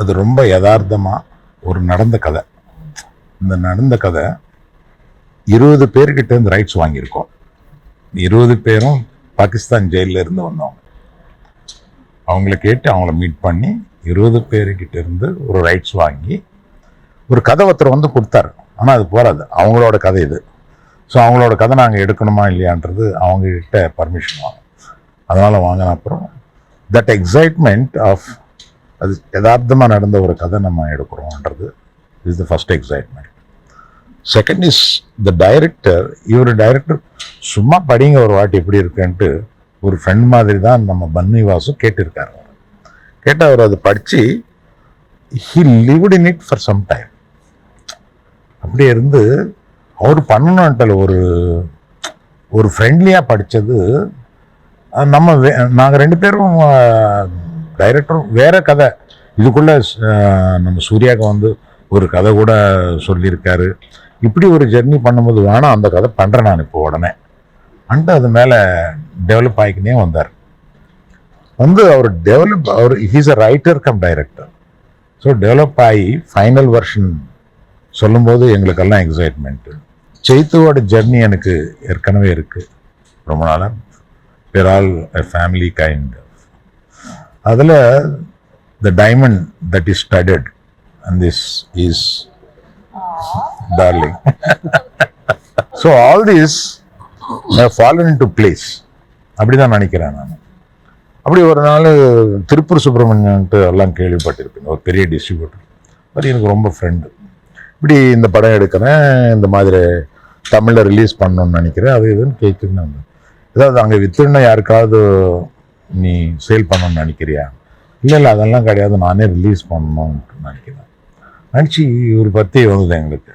அது ரொம்ப யதார்த்தமாக ஒரு நடந்த கதை. இந்த நடந்த கதை 20 பேர்கிட்ட இருந்து ரைட்ஸ் வாங்கியிருக்கோம். 20 பேரும் பாகிஸ்தான் ஜெயிலில் இருந்து வந்தவங்க. அவங்கள கேட்டு அவங்கள மீட் பண்ணி 20 பேர்கிட்ட இருந்து ஒரு ரைட்ஸ் வாங்கி ஒரு கதை ஒருத்தர் வந்து கொடுத்தாரு. ஆனால் அது போகாது, அவங்களோட கதை இது. ஸோ அவங்களோட கதை நாங்கள் எடுக்கணுமா இல்லையான்றது அவங்ககிட்ட பர்மிஷன் வாங்க. அதனால் வாங்கின அப்புறம் தட் எக்ஸைட்மெண்ட் ஆஃப் அது யதார்த்தமாக நடந்த ஒரு கதை நம்ம எடுக்கிறோன்றது is the first excitement. Second is the director. இவர் டைரக்டர் சும்மா படிங்க ஒரு வாட்டி எப்படி இருக்குன்ட்டு ஒரு ஃப்ரெண்ட் மாதிரி தான் நம்ம பன்னி வாசு கேட்டிருக்காரு. கேட்டு அவர் அதை படித்து he lived in it for some time. அப்படியே இருந்து அவர் பண்ணணுன்ட்டு ஒரு ஃப்ரெண்ட்லியாக படித்தது. நம்ம நாங்கள் 2 பேரும் டைரக்டரும் வேற கதை இதுக்குள்ளே நம்ம சூர்யாவுக்கு வந்து ஒரு கதை கூட சொல்லியிருக்காரு. இப்படி ஒரு ஜெர்னி பண்ணும்போது வேணாம் அந்த கதை பண்ணுறேன் நான் இப்போ உடனே அண்டு அது மேலே டெவலப் ஆகிக்கினே வந்தார். வந்து அவர் he's a writer cum director. So develop ஆகி ஃபைனல் வெர்ஷன் சொல்லும்போது எங்களுக்கெல்லாம் எக்ஸைட்மெண்ட்டு. சைத்துவோட ஜெர்னி எனக்கு ஏற்கனவே இருக்குது ரொம்ப நாளாக. we're all a family kind. அதில் the diamond that is studded and this is darling. So all this have fallen into place. அப்படி தான் நினைக்கிறேன் நான். அப்படி ஒரு நாள் திருப்பூர் சுப்பிரமணியன்ட்டு எல்லாம் கேள்விப்பட்டிருப்பேன், ஒரு பெரிய டிஸ்ட்ரிபியூட்டர். அது எனக்கு ரொம்ப ஃப்ரெண்டு. இப்படி இந்த படம் எடுக்கிறேன், இந்த மாதிரி தமிழில் ரிலீஸ் பண்ணணும்னு நினைக்கிறேன், அது இதுன்னு கேட்குறேன். ஏதாவது அங்கே வித்துன்னா யாருக்காவது நீ சேல் பண்ணணும்னு நினைக்கிறியா? இல்லை அதெல்லாம் கிடையாது, நானே ரிலீஸ் பண்ணணும்னு நினைக்கிறேன். நினச்சி இவர் பற்றி வந்தது எங்களுக்கு.